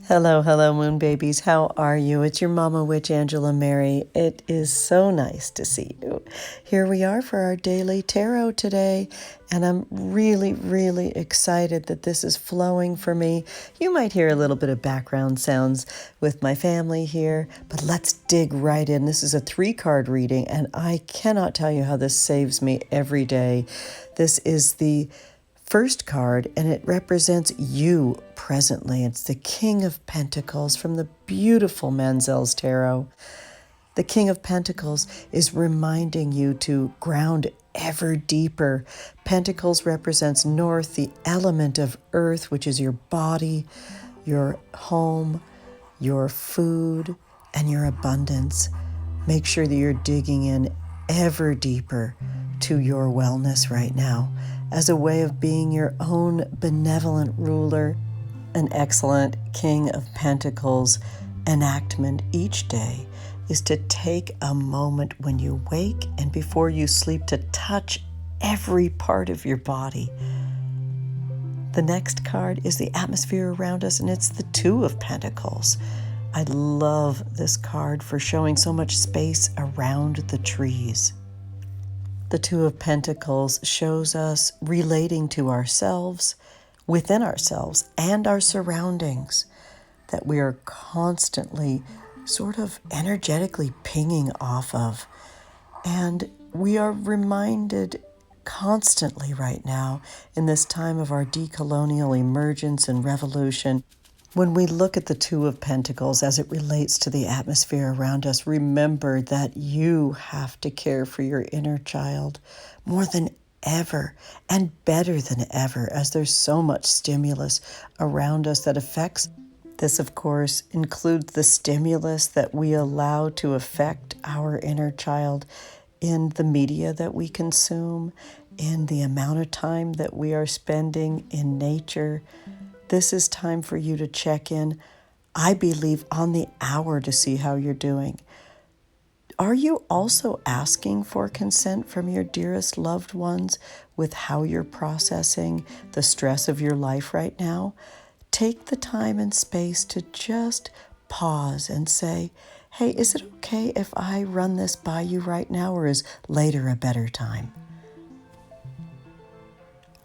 Hello, hello, moon babies. How are you? It's your mama witch, Angela Mary. It is so nice to see you. Here we are for our daily tarot today, and I'm really, really excited that this is flowing for me. You might hear a little bit of background sounds with my family here, but let's dig right in. This is a 3-card reading, and I cannot tell you how this saves me every day. This is the first card, and it represents you presently. It's the King of Pentacles from the beautiful Manzel's Tarot. The King of Pentacles is reminding you to ground ever deeper. Pentacles represents north, the element of earth, which is your body, your home, your food, and your abundance. Make sure that you're digging in ever deeper to your wellness right now as a way of being your own benevolent ruler. An excellent King of Pentacles enactment each day is to take a moment when you wake and before you sleep to touch every part of your body. The next card is the atmosphere around us, and it's the Two of Pentacles. I love this card for showing so much space around the trees. The Two of Pentacles shows us relating to ourselves, within ourselves, and our surroundings, that we are constantly sort of energetically pinging off of. And we are reminded constantly right now, in this time of our decolonial emergence and revolution, when we look at the Two of Pentacles as it relates to the atmosphere around us, remember that you have to care for your inner child more than ever and better than ever, as there's so much stimulus around us that affects. This, of course, includes the stimulus that we allow to affect our inner child in the media that we consume, in the amount of time that we are spending in nature. This is time for you to check in, I believe, on the hour to see how you're doing. Are you also asking for consent from your dearest loved ones with how you're processing the stress of your life right now? Take the time and space to just pause and say, hey, is it okay if I run this by you right now, or is later a better time?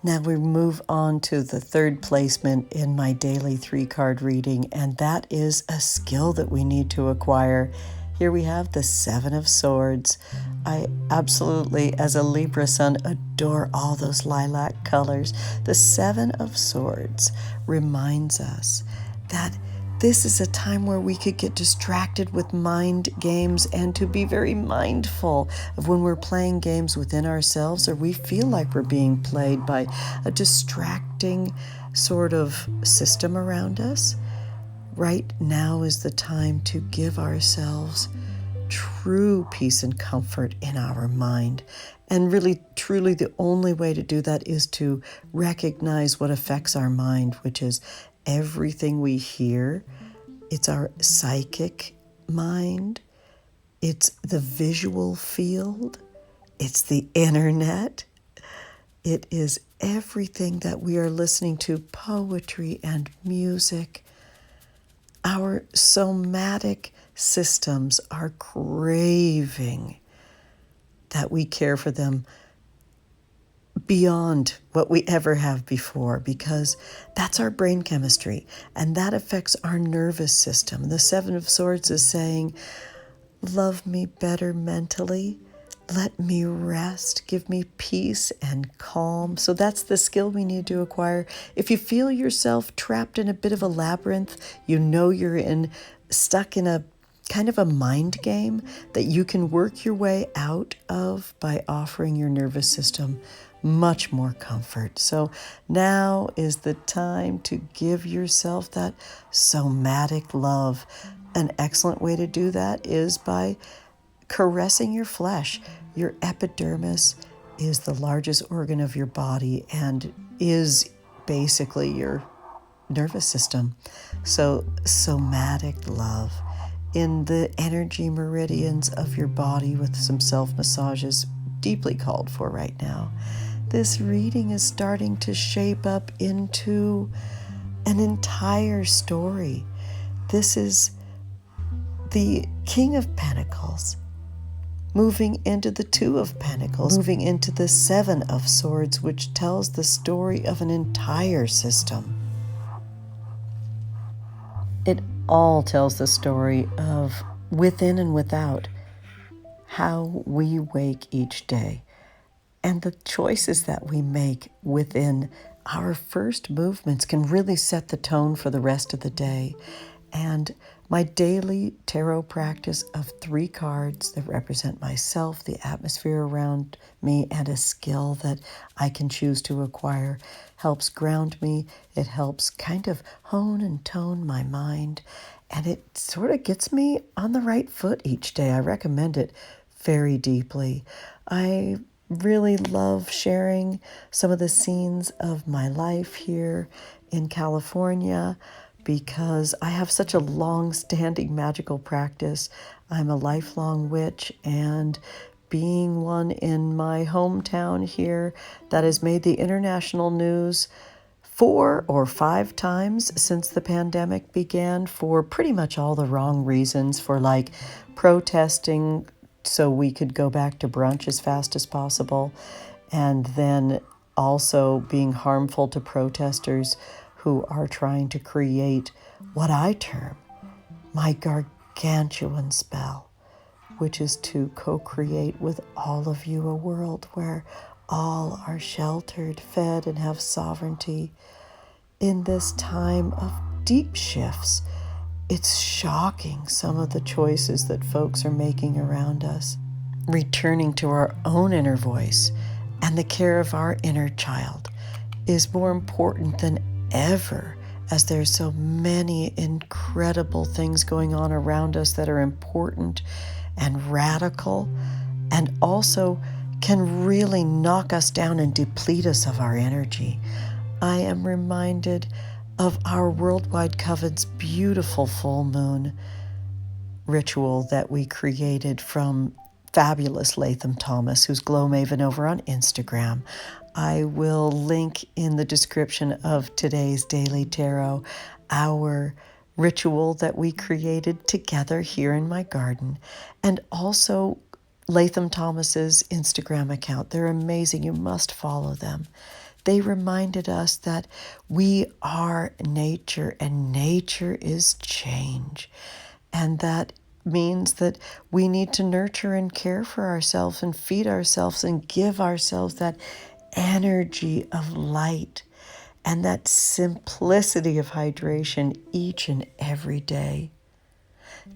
Now we move on to the third placement in my daily 3-card reading, and that is a skill that we need to acquire. Here we have the Seven of Swords. I absolutely, as a Libra sun, adore all those lilac colors. The Seven of Swords reminds us that this is a time where we could get distracted with mind games, and to be very mindful of when we're playing games within ourselves, or we feel like we're being played by a distracting sort of system around us. Right now is the time to give ourselves true peace and comfort in our mind. And really, truly, the only way to do that is to recognize what affects our mind, which is everything we hear. It's our psychic mind. It's the visual field. It's the internet. It is everything that we are listening to, poetry and music. Our somatic systems are craving that we care for them beyond what we ever have before, because that's our brain chemistry, and that affects our nervous system. The Seven of Swords is saying, love me better mentally, let me rest, give me peace and calm. So that's the skill we need to acquire. If you feel yourself trapped in a bit of a labyrinth, you know you're stuck in a kind of a mind game that you can work your way out of by offering your nervous system much more comfort. So now is the time to give yourself that somatic love. An excellent way to do that is by caressing your flesh. Your epidermis is the largest organ of your body and is basically your nervous system. So somatic love in the energy meridians of your body with some self-massages deeply called for right now. This reading is starting to shape up into an entire story. This is the King of Pentacles moving into the Two of Pentacles, moving into the Seven of Swords, which tells the story of an entire system. It all tells the story of within and without, how we wake each day, and the choices that we make within our first movements can really set the tone for the rest of the day. And my daily tarot practice of 3 cards that represent myself, the atmosphere around me, and a skill that I can choose to acquire helps ground me. It helps kind of hone and tone my mind, and it sort of gets me on the right foot each day. I recommend it very deeply. I really love sharing some of the scenes of my life here in California because I have such a long-standing magical practice. I'm a lifelong witch, and being one in my hometown here that has made the international news 4 or 5 times since the pandemic began for pretty much all the wrong reasons, for like protesting so we could go back to brunch as fast as possible, and then also being harmful to protesters who are trying to create what I term my gargantuan spell, which is to co-create with all of you a world where all are sheltered, fed, and have sovereignty. In this time of deep shifts, it's shocking some of the choices that folks are making around us. Returning to our own inner voice and the care of our inner child is more important than ever, as there's so many incredible things going on around us that are important and radical, and also can really knock us down and deplete us of our energy. I am reminded of our Worldwide Coven's beautiful full moon ritual that we created from fabulous Latham Thomas, who's Glow Maven over on Instagram. I will link in the description of today's Daily Tarot our ritual that we created together here in my garden, and also Latham Thomas's Instagram account. They're amazing. You must follow them. They reminded us that we are nature, and nature is change. And that means that we need to nurture and care for ourselves and feed ourselves and give ourselves that energy of light and that simplicity of hydration each and every day.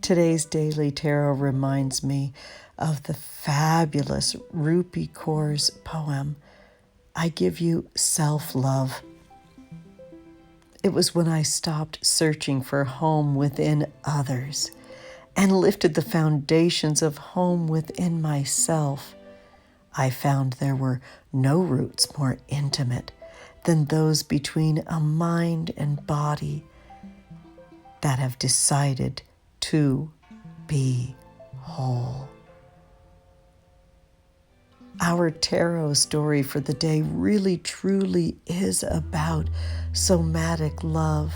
Today's Daily Tarot reminds me of the fabulous Rupi Kaur's poem, I Give You Self-Love. It was when I stopped searching for home within others and lifted the foundations of home within myself, I found there were no roots more intimate than those between a mind and body that have decided to be whole. Our tarot story for the day really truly is about somatic love,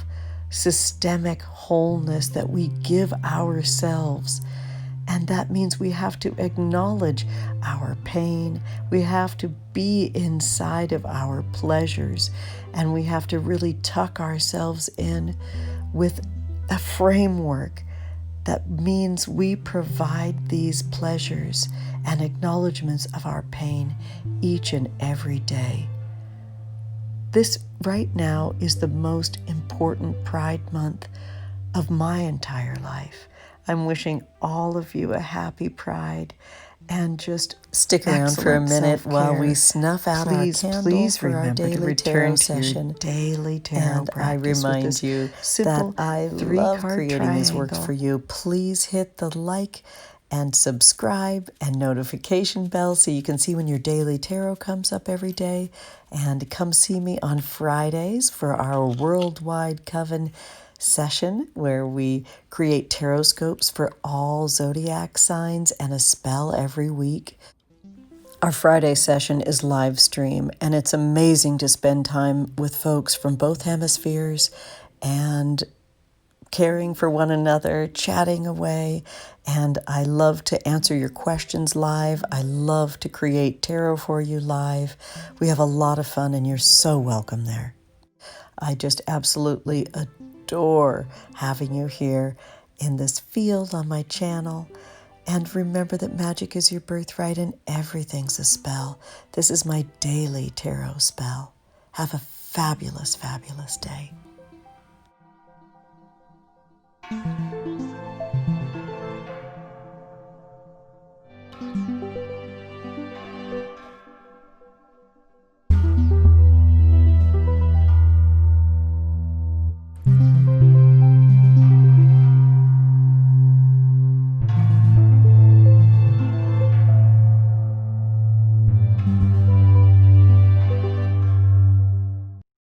systemic wholeness that we give ourselves. And that means we have to acknowledge our pain, we have to be inside of our pleasures, and we have to really tuck ourselves in with a framework that means we provide these pleasures and acknowledgments of our pain each and every day. This right now is the most important Pride Month of my entire life. I'm wishing all of you a happy Pride, and just stick around for a minute while we snuff out our candle. Please remember to return to your daily tarot practice. And I remind you that I love creating these works for you. Please hit the like and subscribe and notification bell so you can see when your daily tarot comes up every day. And come see me on Fridays for our Worldwide Coven session where we create Tarotscopes for all zodiac signs and a spell every week. Our Friday session is live stream, and it's amazing to spend time with folks from both hemispheres and caring for one another, chatting away. And I love to answer your questions live. I love to create tarot for you live. We have a lot of fun, and you're so welcome there. I just absolutely adore having you here in this field on my channel. And remember that magic is your birthright and everything's a spell. This is my daily tarot spell. Have a fabulous, fabulous day.